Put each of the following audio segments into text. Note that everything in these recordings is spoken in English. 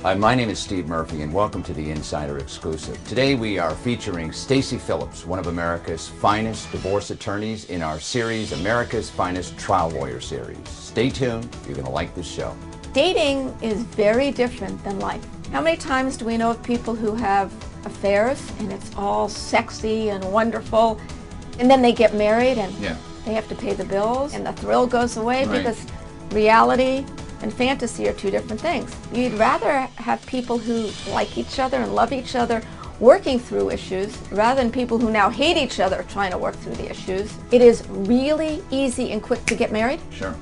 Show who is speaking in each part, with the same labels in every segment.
Speaker 1: Hi, my name is Steve Murphy, and welcome to the Insider Exclusive. Today we are featuring Stacy Phillips, one of America's finest divorce attorneys in our series, America's Finest Trial Lawyer Series. Stay tuned, you're going to like this show.
Speaker 2: Dating is very different than life. How many times do we know of people who have affairs and it's all sexy and wonderful, and then they get married and they have to pay the bills and the thrill goes away because reality and fantasy are two different things. You'd rather have people who like each other and love each other working through issues rather than people who now hate each other trying to work through the issues. It is really easy and quick to get married.
Speaker 1: Sure.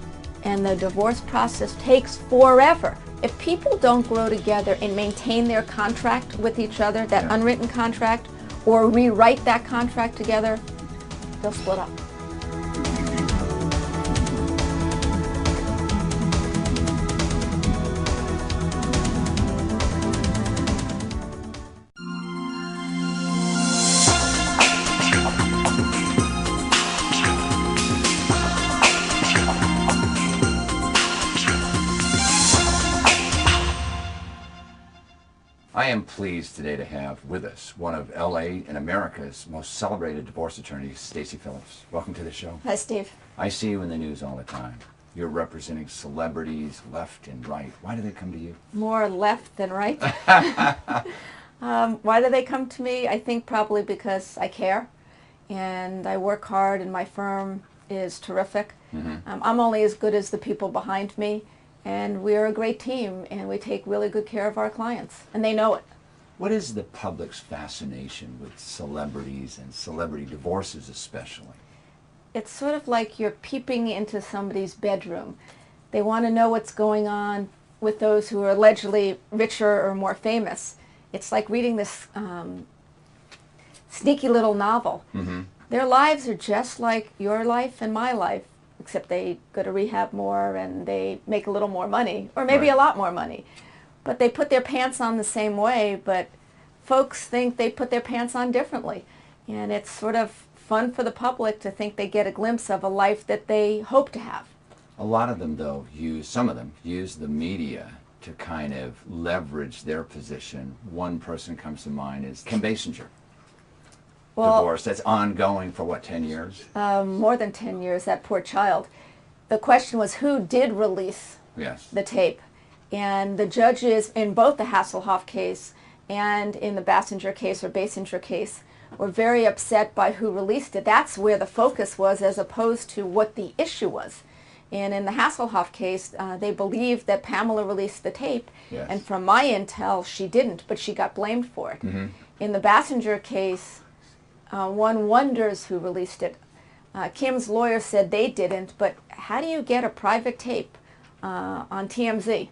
Speaker 2: And the divorce process takes forever. If people don't grow together and maintain their contract with each other, that unwritten contract, or rewrite that contract together, they'll split up.
Speaker 1: I am pleased today to have with us one of LA and America's most celebrated divorce attorneys, Stacy Phillips. Welcome to the show.
Speaker 2: Hi, Steve.
Speaker 1: I see you in the news all the time. You're representing celebrities left and right. Why do they come to you?
Speaker 2: More left than right. Why do they come to me? I think probably because I care and I work hard and my firm is terrific. I'm only as good as the people behind me. And we're a great team, and we take really good care of our clients, and they know it.
Speaker 1: What is the public's fascination with celebrities and celebrity divorces especially?
Speaker 2: It's sort of like you're peeping into somebody's bedroom. They want to know what's going on with those who are allegedly richer or more famous. It's like reading this sneaky little novel. Their lives are just like your life and my life, except they go to rehab more and they make a little more money, or maybe a lot more money. But they put their pants on the same way, but folks think they put their pants on differently. And it's sort of fun for the public to think they get a glimpse of a life that they hope to have.
Speaker 1: A lot of them, though, some of them use the media to kind of leverage their position. One person comes to mind is Kim Basinger. Divorce that's ongoing for what, 10 years?
Speaker 2: More than 10 years, that poor child. The question was who did release the tape. And the judges in both the Hasselhoff case and in the Basinger case were very upset by who released it. That's where the focus was as opposed to what the issue was. And in the Hasselhoff case, they believed that Pamela released the tape. And from my intel, she didn't, but she got blamed for it. In the Basinger case, one wonders who released it. Kim's lawyer said they didn't, but how do you get a private tape on TMZ?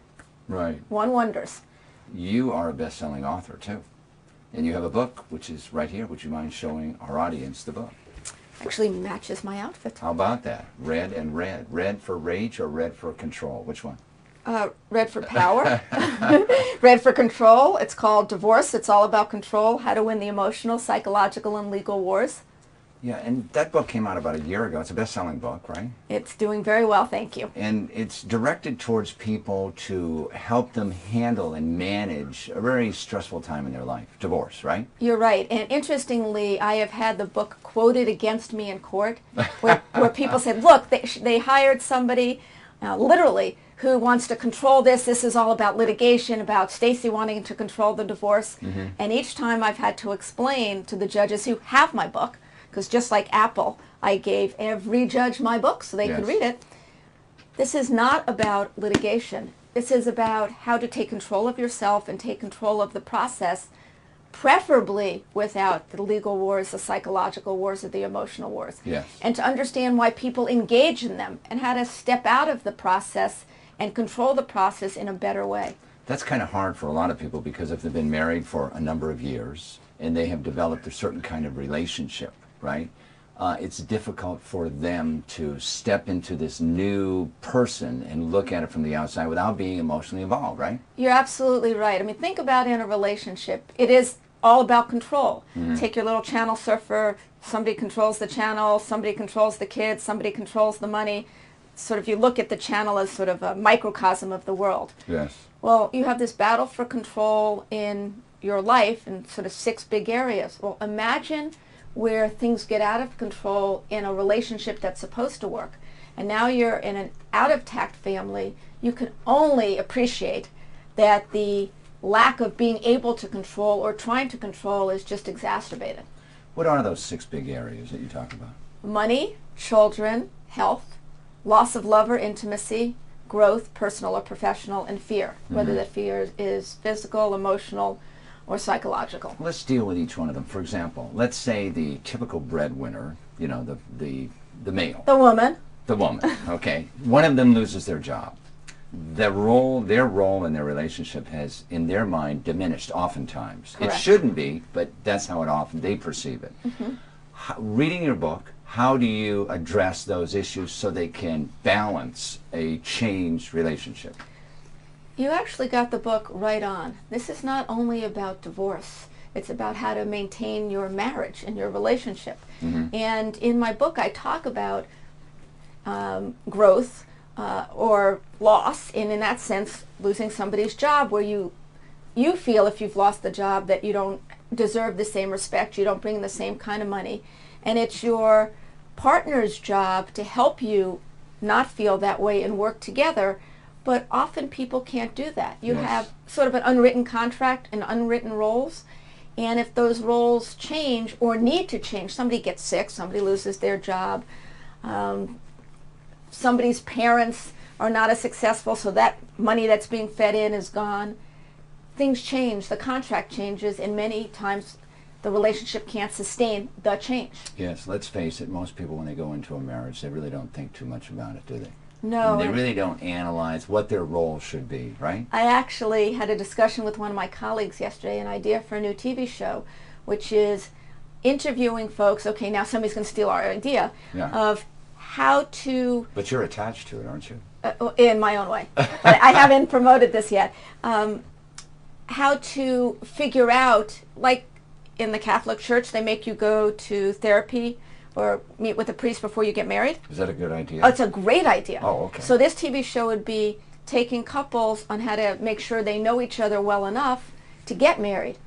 Speaker 1: Right.
Speaker 2: One wonders.
Speaker 1: You are a best-selling author, too. And you have a book, which is right here. Would you mind showing our audience the book?
Speaker 2: Actually matches my outfit.
Speaker 1: How about that? Red and red. Red for rage or red for control? Which one?
Speaker 2: Red for power, red for control. It's called Divorce. It's all about control, how to win the emotional, psychological, and legal wars.
Speaker 1: Yeah, and that book came out about a year ago. It's a best-selling book, right?
Speaker 2: It's doing very well, thank you.
Speaker 1: And it's directed towards people to help them handle and manage a very stressful time in their life, divorce, right?
Speaker 2: You're right. And interestingly, I have had the book quoted against me in court where people said, look, they hired somebody, literally, who wants to control this. This is all about litigation, about Stacy wanting to control the divorce. And each time I've had to explain to the judges who have my book, because just like Apple, I gave every judge my book so they could read it. This is not about litigation. This is about how to take control of yourself and take control of the process, preferably without the legal wars, the psychological wars, or the emotional wars. And to understand why people engage in them and how to step out of the process and control the process in a better way.
Speaker 1: That's kind of hard for a lot of people because if they've been married for a number of years and they have developed a certain kind of relationship, right? It's difficult for them to step into this new person and look at it from the outside without being emotionally involved, right?
Speaker 2: You're absolutely right. I mean, think about in a relationship. It is all about control. Take your little channel surfer. Somebody controls the channel. Somebody controls the kids. Somebody controls the money. sort of, you look at the channel as sort of a microcosm of the world.
Speaker 1: Yes.
Speaker 2: Well, you have this battle for control in your life in sort of 6 big areas. Well, imagine where things get out of control in a relationship that's supposed to work. And now you're in an out-of-tact family. You can only appreciate that the lack of being able to control or trying to control is just exacerbated.
Speaker 1: What are those 6 big areas that you talk about?
Speaker 2: Money, children, health, loss of love or intimacy, growth, personal or professional, and fear, whether the fear is physical, emotional, or psychological.
Speaker 1: Let's deal with each one of them. For example, let's say the typical breadwinner, you know, the male.
Speaker 2: The woman.
Speaker 1: The woman, okay. One of them loses their job. Their role in their relationship has, in their mind, diminished oftentimes.
Speaker 2: Correct.
Speaker 1: It shouldn't be, but that's how it often they perceive it. Reading your book, how do you address those issues so they can balance a changed relationship?
Speaker 2: You actually got the book right on. This is not only about divorce. It's about how to maintain your marriage and your relationship. And in my book, I talk about growth or loss, and in that sense, losing somebody's job, where you feel if you've lost the job that you don't deserve the same respect, you don't bring the same kind of money, and it's your partner's job to help you not feel that way and work together. But often people can't do that. You have sort of an unwritten contract and unwritten roles, and if those roles change or need to change, somebody gets sick, somebody loses their job, somebody's parents are not as successful, so that money that's being fed in is gone. Things change, the contract changes, and many times the relationship can't sustain the change.
Speaker 1: Yes, let's face it, most people when they go into a marriage, they really don't think too much about it, do they?
Speaker 2: No.
Speaker 1: They really don't analyze what their role should be, right?
Speaker 2: I actually had a discussion with one of my colleagues yesterday, an idea for a new TV show, which is interviewing folks, okay, now somebody's going to steal our idea, of how to...
Speaker 1: But you're attached to it, aren't you?
Speaker 2: In my own way. But I haven't promoted this yet. How to figure out, like in the Catholic Church, they make you go to therapy or meet with a priest before you get married.
Speaker 1: Is that a good idea?
Speaker 2: Oh, it's a great idea.
Speaker 1: Oh, okay.
Speaker 2: So this TV show would be taking couples on how to make sure they know each other well enough to get married.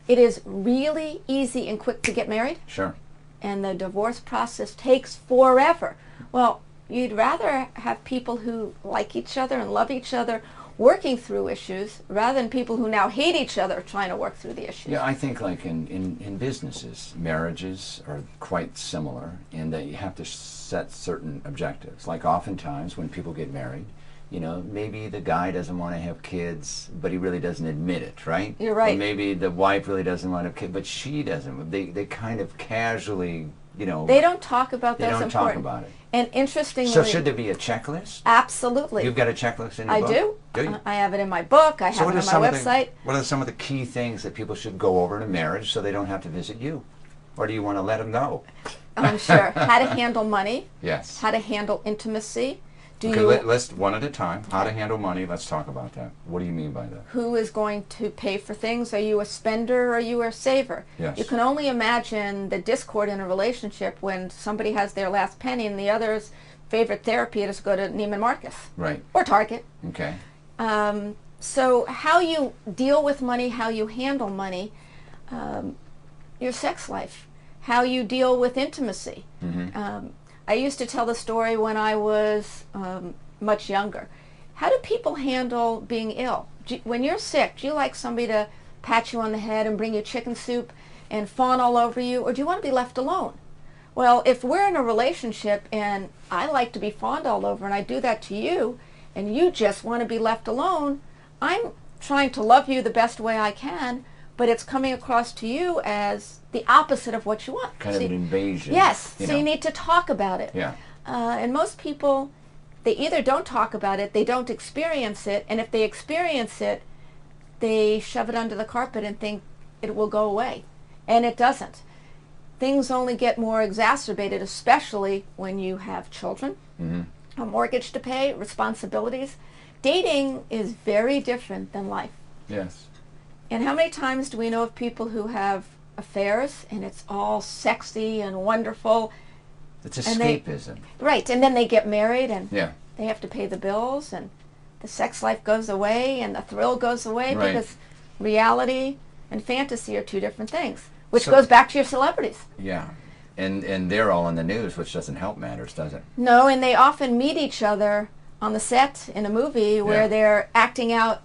Speaker 2: It is really easy and quick to get married.
Speaker 1: Sure.
Speaker 2: And the divorce process takes forever. Well, you'd rather have people who like each other and love each other working through issues rather than people who now hate each other trying to work through the issues.
Speaker 1: Yeah, I think like in businesses, marriages are quite similar in that you have to set certain objectives. Like oftentimes when people get married, you know, maybe the guy doesn't want to have kids, but he really doesn't admit it, right?
Speaker 2: You're right.
Speaker 1: Or maybe the wife really doesn't want to have kids, but she doesn't. They kind of casually, you know.
Speaker 2: They don't talk about
Speaker 1: They
Speaker 2: those
Speaker 1: don't talk
Speaker 2: important.
Speaker 1: about it.
Speaker 2: And interestingly...
Speaker 1: So should there be a checklist?
Speaker 2: Absolutely.
Speaker 1: You've got a checklist in your
Speaker 2: I
Speaker 1: book?
Speaker 2: do.
Speaker 1: Do you?
Speaker 2: I have it in my book. I have it on my website.
Speaker 1: What are some of the key things that people should go over in a marriage so they don't have to visit you? Or do you want to let them know?
Speaker 2: I'm sure. How to handle money.
Speaker 1: Yes.
Speaker 2: How to handle intimacy.
Speaker 1: Okay, let's one at a time. How to handle money. Let's talk about that. What do you mean by that?
Speaker 2: Who is going to pay for things? Are you a spender or are you a saver?
Speaker 1: Yes.
Speaker 2: You can only imagine the discord in a relationship when somebody has their last penny and the other's favorite therapy is to go to Neiman Marcus.
Speaker 1: Right.
Speaker 2: Or Target.
Speaker 1: Okay.
Speaker 2: So how you deal with money, how you handle money, your sex life, how you deal with intimacy. I used to tell the story when I was much younger. How do people handle being ill? When you're sick, do you like somebody to pat you on the head and bring you chicken soup and fawn all over you, or do you want to be left alone? Well, if we're in a relationship and I like to be fawned all over and I do that to you and you just want to be left alone, I'm trying to love you the best way I can, but it's coming across to you as the opposite of what you want.
Speaker 1: Kind of an invasion.
Speaker 2: Yes, so you need to talk about it.
Speaker 1: Yeah.
Speaker 2: And most people, they either don't talk about it, they don't experience it, and if they experience it, they shove it under the carpet and think it will go away. And it doesn't. Things only get more exacerbated, especially when you have children, a mortgage to pay, responsibilities. Dating is very different than life.
Speaker 1: Yes.
Speaker 2: And how many times do we know of people who have affairs and it's all sexy and wonderful,
Speaker 1: It's escapism.
Speaker 2: Right, and then they get married and
Speaker 1: Yeah.
Speaker 2: they have to pay the bills and the sex life goes away and the thrill goes away
Speaker 1: Right.
Speaker 2: because reality and fantasy are two different things, which
Speaker 1: So-
Speaker 2: goes back to your celebrities.
Speaker 1: Yeah. And they're all in the news, which doesn't help matters, does it?
Speaker 2: No, and they often meet each other on the set in a movie where
Speaker 1: Yeah.
Speaker 2: they're acting out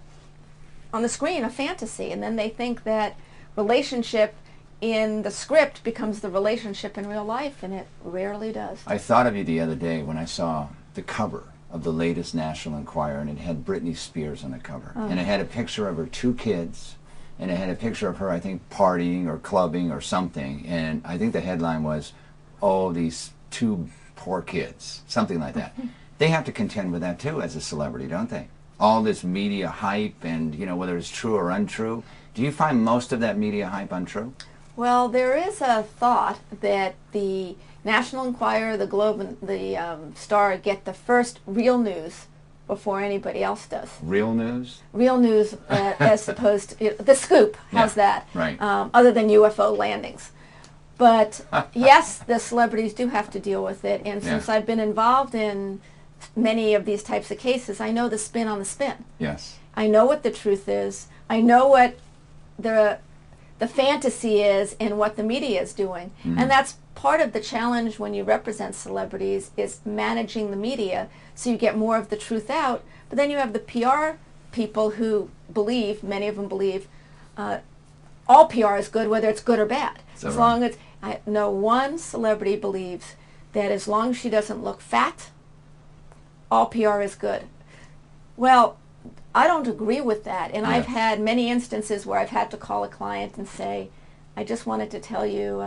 Speaker 2: on the screen a fantasy, and then they think that relationship in the script becomes the relationship in real life, and it rarely does.
Speaker 1: I thought of you the other day when I saw the cover of the latest National Enquirer, and it had Britney Spears on the cover. And it had a picture of her 2 kids, and it had a picture of her, I think, partying or clubbing or something. And I think the headline was, oh, these 2 poor kids, something like that. They have to contend with that too as a celebrity, don't they? All this media hype and, you know, whether it's true or untrue. Do you find most of that media hype untrue?
Speaker 2: Well, there is a thought that the National Enquirer, the Globe, and the Star get the first real news before anybody else does.
Speaker 1: Real news?
Speaker 2: Real news as opposed to the scoop. How's
Speaker 1: Yeah,
Speaker 2: that?
Speaker 1: right.
Speaker 2: Other than UFO landings. But yes, the celebrities do have to deal with it. And since
Speaker 1: Yeah.
Speaker 2: I've been involved in many of these types of cases, I know the spin on the spin.
Speaker 1: Yes.
Speaker 2: I know what the truth is. I know what the fantasy is and what the media is doing. And that's part of the challenge when you represent celebrities, is managing the media so you get more of the truth out. But then you have the PR people who believe, many of them believe, all PR is good, whether it's good or bad.
Speaker 1: So
Speaker 2: As long as I know one celebrity believes that as long as she doesn't look fat, all PR is good. Well, I don't agree with that, and I've
Speaker 1: Yeah.
Speaker 2: had many instances where I've had to call a client and say, I just wanted to tell you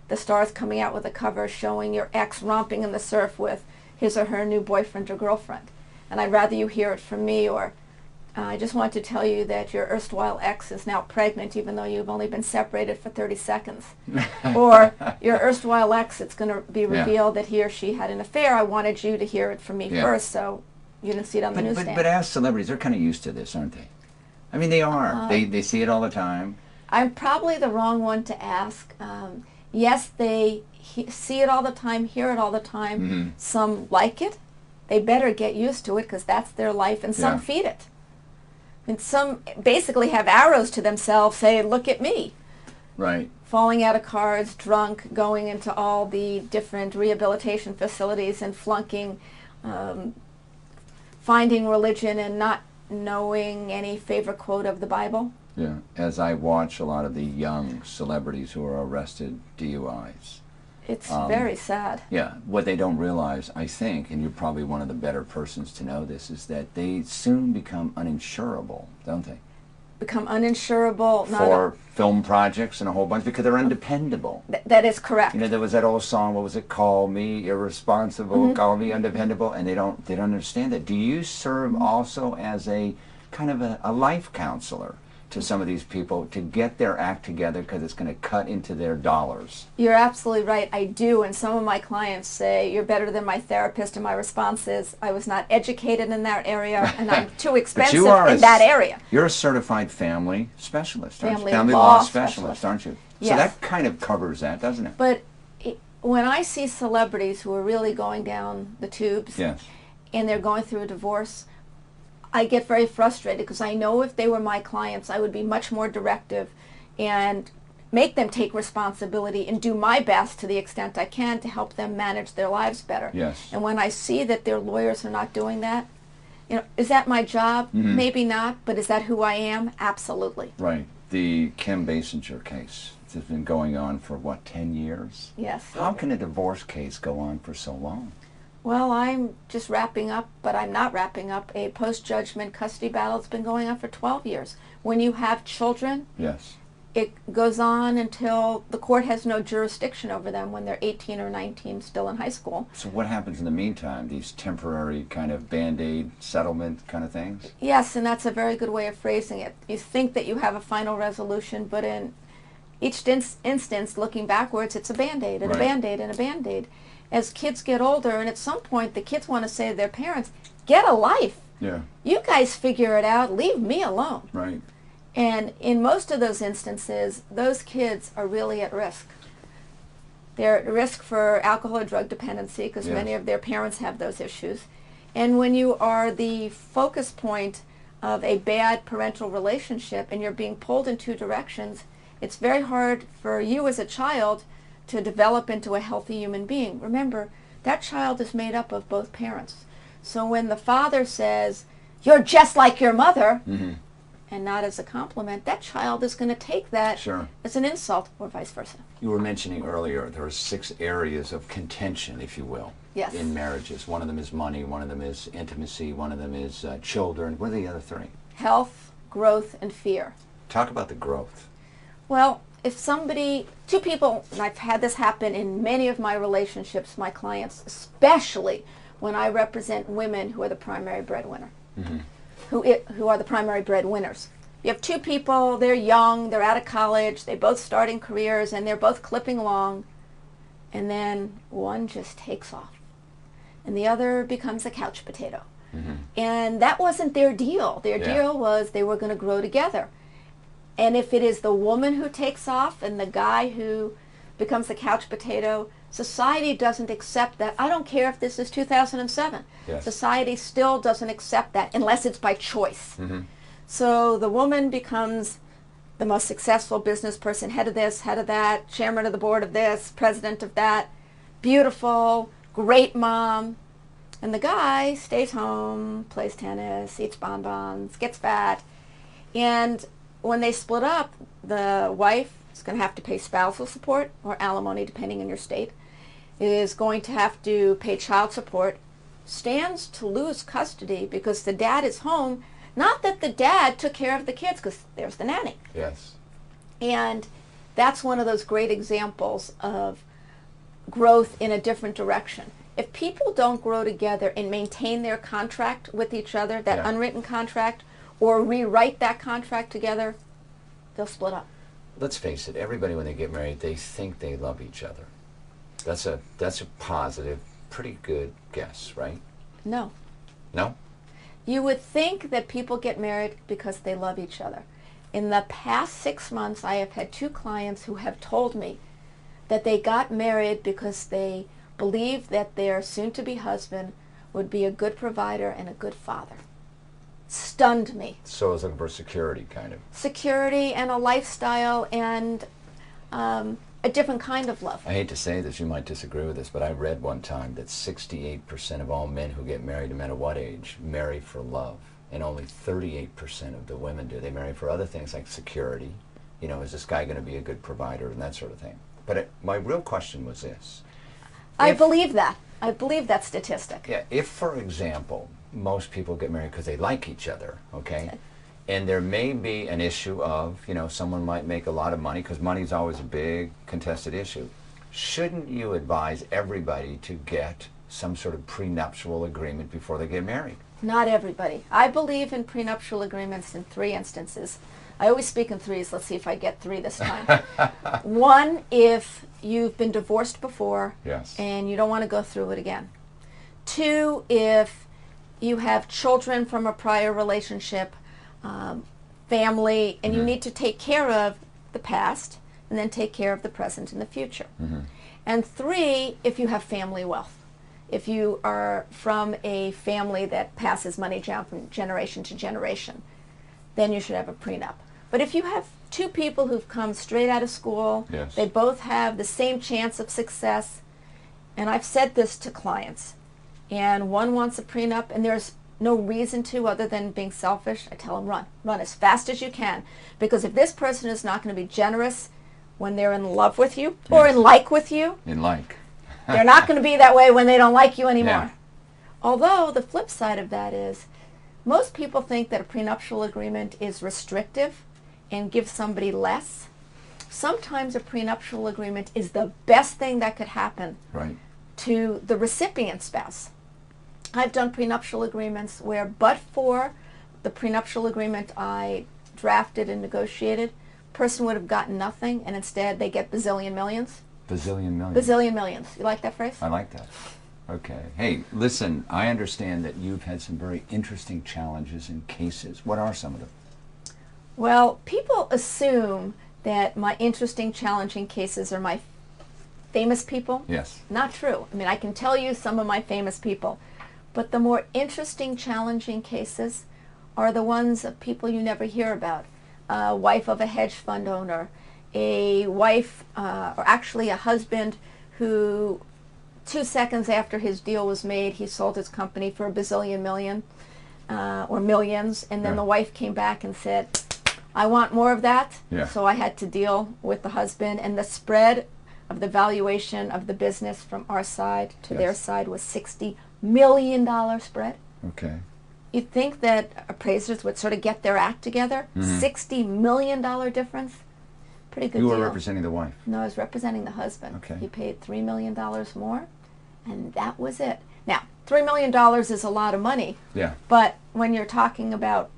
Speaker 2: the Star's coming out with a cover showing your ex romping in the surf with his or her new boyfriend or girlfriend, and I'd rather you hear it from me, or I just want to tell you that your erstwhile ex is now pregnant even though you've only been separated for 30 seconds. Or your erstwhile ex, it's going to be revealed that he or she had an affair. I wanted you to hear it from me first, so you didn't see it on the newsstand.
Speaker 1: But as celebrities, they're kind of used to this, aren't they? I mean, they are. They see it all the time.
Speaker 2: I'm probably the wrong one to ask. Yes, they see it all the time, hear it all the time. Some like it. They better get used to it because that's their life, and some feed it. And some basically have arrows to themselves, say, look at me.
Speaker 1: Right.
Speaker 2: Falling out of cars, drunk, going into all the different rehabilitation facilities and flunking, finding religion and not knowing any favorite quote of the Bible.
Speaker 1: Yeah. As I watch a lot of the young celebrities who are arrested DUIs.
Speaker 2: It's very sad.
Speaker 1: Yeah. What they don't realize, I think, and you're probably one of the better persons to know this, is that they soon become uninsurable, don't they?
Speaker 2: Become uninsurable.
Speaker 1: For film projects and a whole bunch, because they're undependable.
Speaker 2: That is correct.
Speaker 1: You know, there was that old song, what was it, Call Me Irresponsible, Call Me Undependable, and they don't understand that. Do you serve also as a kind of a life counselor to some of these people to get their act together because it's going to cut into their dollars?
Speaker 2: You're absolutely right. I do, and some of my clients say, you're better than my therapist, and my response is, I was not educated in that area, and I'm too expensive in that area.
Speaker 1: You're a certified family specialist, aren't you?
Speaker 2: Family
Speaker 1: Family
Speaker 2: law
Speaker 1: law specialist, aren't you? So
Speaker 2: Yes.
Speaker 1: that kind of covers that, doesn't it?
Speaker 2: But when I see celebrities who are really going down the tubes,
Speaker 1: Yes.
Speaker 2: and they're going through a divorce, I get very frustrated because I know if they were my clients, I would be much more directive and make them take responsibility and do my best to the extent I can to help them manage their lives better.
Speaker 1: Yes.
Speaker 2: And when I see that their lawyers are not doing that, you know, is that my job? Maybe not, but is that who I am? Absolutely.
Speaker 1: Right. The Kim Basinger case has been going on for, what, 10 years?
Speaker 2: Yes.
Speaker 1: How can a divorce case go on for so long?
Speaker 2: Well, I'm just wrapping up, but I'm not wrapping up a post-judgment custody battle that's been going on for 12 years. When you have children,
Speaker 1: Yes.
Speaker 2: it goes on until the court has no jurisdiction over them when they're 18 or 19, still in high school.
Speaker 1: So what happens in the meantime? These temporary kind of Band-Aid settlement kind of things?
Speaker 2: Yes, and that's a very good way of phrasing it. You think that you have a final resolution, but in each instance, looking backwards, it's a Band-Aid and
Speaker 1: Right.
Speaker 2: a Band-Aid and a Band-Aid. As kids get older, and at some point the kids want to say to their parents, get a life.
Speaker 1: Yeah.
Speaker 2: You guys figure it out. Leave me alone.
Speaker 1: Right.
Speaker 2: And in most of those instances, those kids are really at risk. They're at risk for alcohol or drug dependency because
Speaker 1: Yes.
Speaker 2: many of their parents have those issues. And when you are the focus point of a bad parental relationship and you're being pulled in two directions, it's very hard for you as a child to develop into a healthy human being. Remember, that child is made up of both parents. So when the father says, "You're just like your mother," and not as a compliment, that child is going to take that
Speaker 1: Sure.
Speaker 2: as an insult or vice versa.
Speaker 1: You were mentioning earlier there are 6 areas of contention, if you will,
Speaker 2: Yes.
Speaker 1: in marriages. One of them is money, one of them is intimacy, one of them is children. What are the other 3?
Speaker 2: Health, growth, and fear.
Speaker 1: Talk about the growth.
Speaker 2: Well, if somebody, 2 people, and I've had this happen in many of my relationships, my clients, especially when I represent women who are the primary breadwinner, who are the primary breadwinners. You have 2 people, they're young, they're out of college, they both starting careers, and they're both clipping along, and then one just takes off, and the other becomes a couch potato. And that wasn't their deal. Their deal was they were going to grow together. And if it is the woman who takes off and the guy who becomes a couch potato, society doesn't accept that. I don't care if this is 2007.
Speaker 1: Yes.
Speaker 2: Society still doesn't accept that unless it's by choice. So the woman becomes the most successful business person, head of this, head of that, chairman of the board of this, president of that, beautiful, great mom. And the guy stays home, plays tennis, eats bonbons, gets fat. And when they split up, the wife is going to have to pay spousal support or alimony, depending on your state, is going to have to pay child support, stands to lose custody because the dad is home. Not that the dad took care of the kids, because there's the nanny.
Speaker 1: Yes.
Speaker 2: And that's one of those great examples of growth in a different direction. If people don't grow together and maintain their contract with each other, that unwritten contract, or rewrite that contract together, they'll split up.
Speaker 1: Let's face it, everybody when they get married, they think they love each other. That's a positive, pretty good guess, right?
Speaker 2: No.
Speaker 1: No?
Speaker 2: You would think that people get married because they love each other. In the past 6 months, I have had 2 clients who have told me that they got married because they believed that their soon-to-be husband would be a good provider and a good father. Stunned me.
Speaker 1: So I was looking for security, kind of.
Speaker 2: Security and a lifestyle and a different kind of love.
Speaker 1: I hate to say this, you might disagree with this, but I read one time that 68% of all men who get married, no matter what age, marry for love. And only 38% of the women do. They marry for other things like security. You know, is this guy going to be a good provider and that sort of thing. But my real question was this.
Speaker 2: I believe that. I believe that statistic.
Speaker 1: Yeah, if, for example, most people get married because they like each other, okay? And there may be an issue of, you know, someone might make a lot of money, because money is always a big contested issue. Shouldn't you advise everybody to get some sort of prenuptial agreement before they get married?
Speaker 2: Not everybody. I believe in prenuptial agreements in 3 instances. I always speak in 3s. Let's see if I get 3 this time. 1, if you've been divorced before and you don't want to go through it again. 2, if you have children from a prior relationship, family, and you need to take care of the past and then take care of the present and the future. And 3, if you have family wealth. If you are from a family that passes money down from generation to generation, then you should have a prenup. But if you have 2 people who've come straight out of school, they both have the same chance of success, and I've said this to clients, and one wants a prenup and there's no reason to other than being selfish, I tell them run as fast as you can, because if this person is not going to be generous when they're in love with you or in like with you, they're not going to be that way when they don't like you anymore. Although the flip side of that is most people think that a prenuptial agreement is restrictive and gives somebody less. Sometimes a prenuptial agreement is the best thing that could happen to the recipient spouse. I've done prenuptial agreements where, but for the prenuptial agreement I drafted and negotiated, person would have gotten nothing, and instead they get bazillion millions.
Speaker 1: Bazillion millions.
Speaker 2: Bazillion millions. You like that phrase?
Speaker 1: I like that. Okay. Hey, listen, I understand that you've had some very interesting challenges and cases. What are some of them?
Speaker 2: Well, people assume that my interesting, challenging cases are my famous people?
Speaker 1: Yes.
Speaker 2: Not true. I mean, I can tell you some of my famous people. But the more interesting, challenging cases are the ones of people you never hear about. A wife of a hedge fund owner, a wife, or actually a husband who 2 seconds after his deal was made, he sold his company for $1 bazillion million, or millions, and then the wife came back and said, I want more of that, so I had to deal with the husband, and the spread of the valuation of the business from our side to their side was $60 million spread.
Speaker 1: Okay.
Speaker 2: You'd think that appraisers would sort of get their act together. $60 million difference. Pretty good deal.
Speaker 1: You were representing the wife?
Speaker 2: No, I was representing the husband.
Speaker 1: Okay.
Speaker 2: He paid $3 million more, and that was it. Now, $3 million is a lot of money.
Speaker 1: Yeah.
Speaker 2: But when you're talking about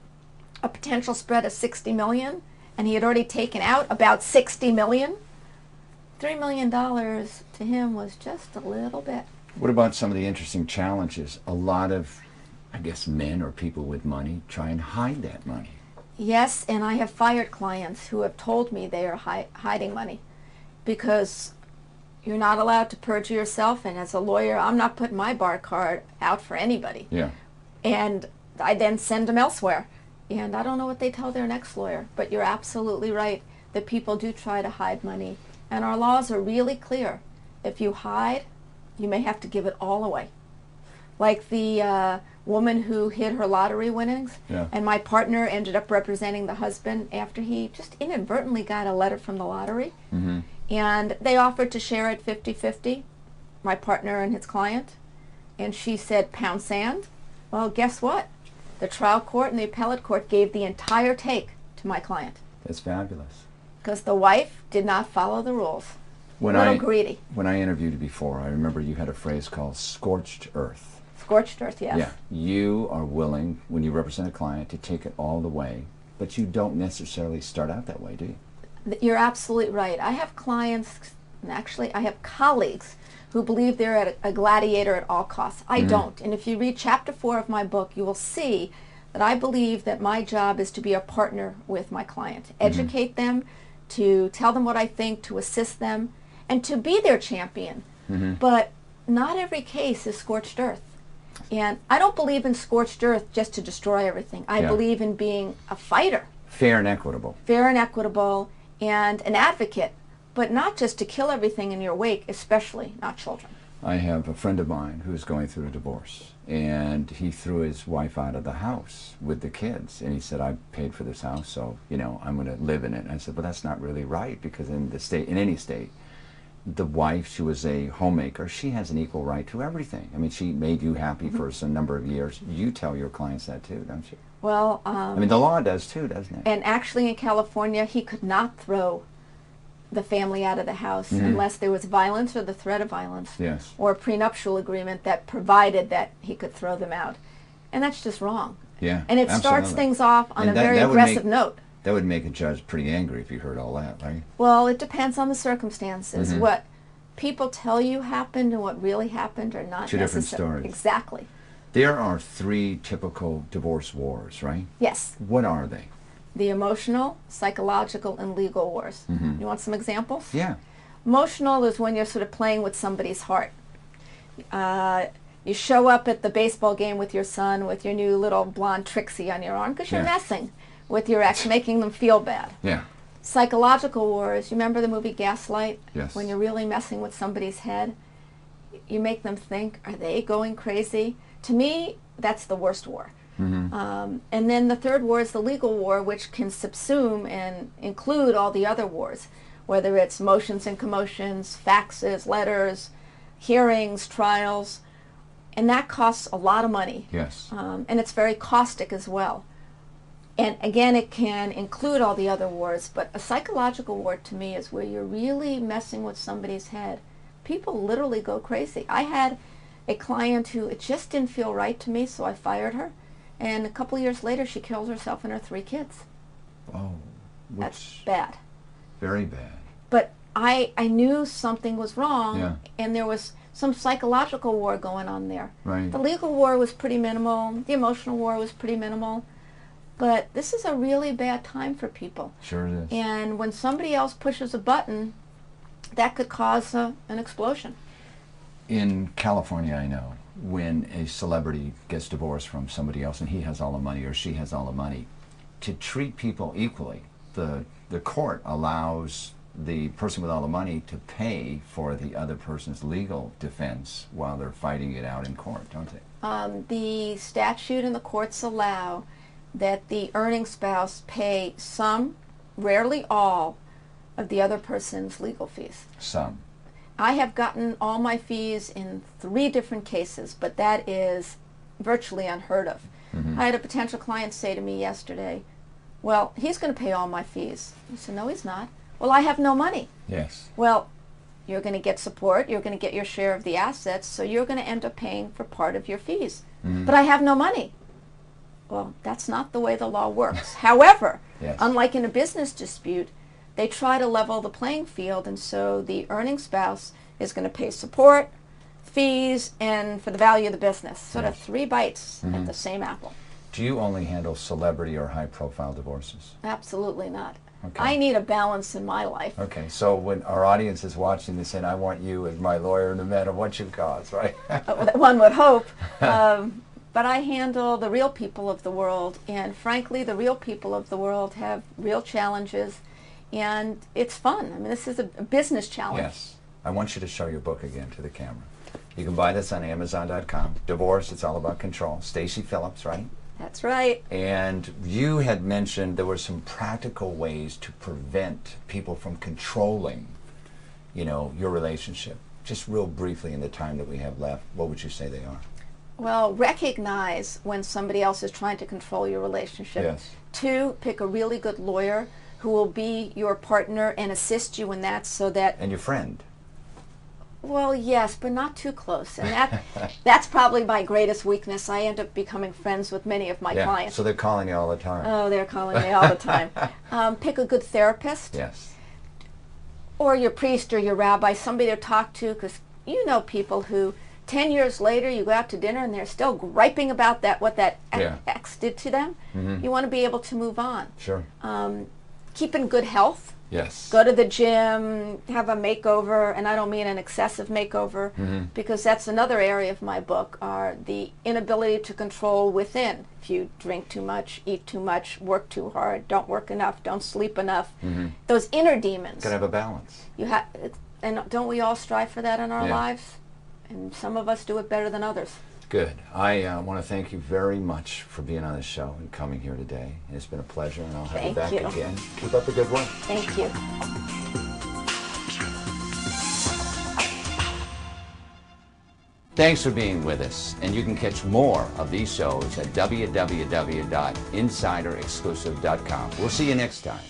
Speaker 2: a potential spread of $60 million, and he had already taken out about $60 million, $3 million to him was just a little bit.
Speaker 1: What about some of the interesting challenges? A lot of, I guess, men or people with money try and hide that money.
Speaker 2: Yes, and I have fired clients who have told me they are hiding money because you're not allowed to perjure yourself, and as a lawyer, I'm not putting my bar card out for anybody.
Speaker 1: Yeah.
Speaker 2: And I then send them elsewhere. And I don't know what they tell their next lawyer, but you're absolutely right that people do try to hide money. And our laws are really clear. If you hide, you may have to give it all away. Like the woman who hid her lottery winnings, and my partner ended up representing the husband after he just inadvertently got a letter from the lottery. And they offered to share it 50-50, my partner and his client. And she said, pound sand. Well, guess what? The trial court and the appellate court gave the entire take to my client.
Speaker 1: That's fabulous.
Speaker 2: Because the wife did not follow the rules.
Speaker 1: When
Speaker 2: a little greedy.
Speaker 1: When I interviewed you before, I remember you had a phrase called scorched earth.
Speaker 2: Scorched earth, yes.
Speaker 1: Yeah. You are willing, when you represent a client, to take it all the way, but you don't necessarily start out that way, do you?
Speaker 2: You're absolutely right. I have clients, and actually I have colleagues who believe they're a gladiator at all costs. I don't. And if you read chapter 4 of my book, you will see that I believe that my job is to be a partner with my client, educate them, to tell them what I think, to assist them, and to be their champion. But not every case is scorched earth. And I don't believe in scorched earth just to destroy everything. I believe in being a fighter.
Speaker 1: Fair and equitable.
Speaker 2: Fair and equitable, and an advocate, but not just to kill everything in your wake, especially not children.
Speaker 1: I have a friend of mine who's going through a divorce, and he threw his wife out of the house with the kids, and he said, I paid for this house, so, you know, I'm going to live in it. And I said, well, that's not really right, because in the state, in any state, the wife, she was a homemaker, she has an equal right to everything. I mean, she made you happy for some number of years. You tell your clients that too, don't you?
Speaker 2: Well,
Speaker 1: I mean, the law does too, doesn't it?
Speaker 2: And actually in California, he could not throw the family out of the house unless there was violence or the threat of violence, or a prenuptial agreement that provided that he could throw them out. And that's just wrong.
Speaker 1: Yeah,
Speaker 2: and it starts things off on a very aggressive note.
Speaker 1: That would make a judge pretty angry if you heard all that, right?
Speaker 2: Well, it depends on the circumstances. What people tell you happened and what really happened are not
Speaker 1: two different stories.
Speaker 2: Exactly.
Speaker 1: There are 3 typical divorce wars, right?
Speaker 2: Yes.
Speaker 1: What are they?
Speaker 2: The emotional, psychological, and legal wars. You want some examples?
Speaker 1: Yeah.
Speaker 2: Emotional is when you're sort of playing with somebody's heart. You show up at the baseball game with your son with your new little blonde Trixie on your arm because you're messing with your ex, making them feel bad.
Speaker 1: Yeah.
Speaker 2: Psychological wars. You remember the movie Gaslight?
Speaker 1: Yes.
Speaker 2: When you're really messing with somebody's head, you make them think, are they going crazy? To me, that's the worst war. And then the third war is the legal war, which can subsume and include all the other wars, whether it's motions and commotions, faxes, letters, hearings, trials, and that costs a lot of money.
Speaker 1: Yes.
Speaker 2: And it's very caustic as well. And again, it can include all the other wars, but a psychological war to me is where you're really messing with somebody's head. People literally go crazy. I had a client who, it just didn't feel right to me, so I fired her. And a couple of years later, she killed herself and her 3 kids.
Speaker 1: Oh,
Speaker 2: that's bad.
Speaker 1: Very bad.
Speaker 2: But I knew something was wrong, and there was some psychological war going on there.
Speaker 1: Right.
Speaker 2: The legal war was pretty minimal. The emotional war was pretty minimal. But this is a really bad time for people.
Speaker 1: Sure it is.
Speaker 2: And when somebody else pushes a button, that could cause an explosion.
Speaker 1: In California, I know, when a celebrity gets divorced from somebody else and he has all the money or she has all the money, to treat people equally, the court allows the person with all the money to pay for the other person's legal defense while they're fighting it out in court, don't they?
Speaker 2: The statute and the courts allow that the earning spouse pay some, rarely all, of the other person's legal fees.
Speaker 1: Some.
Speaker 2: I have gotten all my fees in 3 different cases, but that is virtually unheard of.
Speaker 1: Mm-hmm.
Speaker 2: I had a potential client say to me yesterday, well, he's going to pay all my fees. I said, no, he's not. Well, I have no money.
Speaker 1: Yes.
Speaker 2: Well, you're going to get support, you're going to get your share of the assets, so you're going to end up paying for part of your fees.
Speaker 1: Mm-hmm.
Speaker 2: But I have no money. Well, that's not the way the law works. However,
Speaker 1: yes.
Speaker 2: Unlike in a business dispute, they try to level the playing field, and so the earning spouse is going to pay support, fees, and for the value of the business. Sort of 3 bites
Speaker 1: Mm-hmm.
Speaker 2: at the same apple.
Speaker 1: Do you only handle celebrity or high-profile divorces?
Speaker 2: Absolutely not.
Speaker 1: Okay.
Speaker 2: I need a balance in my life.
Speaker 1: Okay, so when our audience is watching this, and I want you as my lawyer no matter what you cause, right?
Speaker 2: One would hope. But I handle the real people of the world, and frankly, the real people of the world have real challenges, and it's fun. I mean, this is a business challenge.
Speaker 1: Yes. I want you to show your book again to the camera. You can buy this on Amazon.com. Divorce, It's All About Control. Stacy Phillips, right?
Speaker 2: That's right.
Speaker 1: And you had mentioned there were some practical ways to prevent people from controlling, your relationship. Just real briefly in the time that we have left, what would you say they are?
Speaker 2: Well, recognize when somebody else is trying to control your relationship.
Speaker 1: Yes.
Speaker 2: 2, pick a really good lawyer who will be your partner and assist you in that so that...
Speaker 1: And your friend.
Speaker 2: Well, yes, but not too close. And that's probably my greatest weakness. I end up becoming friends with many of my clients.
Speaker 1: So they're calling you all the time.
Speaker 2: Oh, they're calling me all the time. Pick a good therapist.
Speaker 1: Yes.
Speaker 2: Or your priest or your rabbi, somebody to talk to, because you know people who 10 years later you go out to dinner and they're still griping about what that ex did to them.
Speaker 1: Mm-hmm.
Speaker 2: You want to be able to move on.
Speaker 1: Sure.
Speaker 2: Keep in good health.
Speaker 1: Yes.
Speaker 2: Go to the gym, have a makeover, and I don't mean an excessive makeover, because that's another area of my book, are the inability to control within. If you drink too much, eat too much, work too hard, don't work enough, don't sleep enough, those inner demons.
Speaker 1: Got to have a balance.
Speaker 2: And don't we all strive for that in our
Speaker 1: Yeah.
Speaker 2: lives? And some of us do it better than others.
Speaker 1: Good. I want to thank you very much for being on the show and coming here today. It's been a pleasure, and I'll have you back again. Keep up the good work.
Speaker 2: Thank you.
Speaker 1: Thanks for being with us, and you can catch more of these shows at www.insiderexclusive.com. We'll see you next time.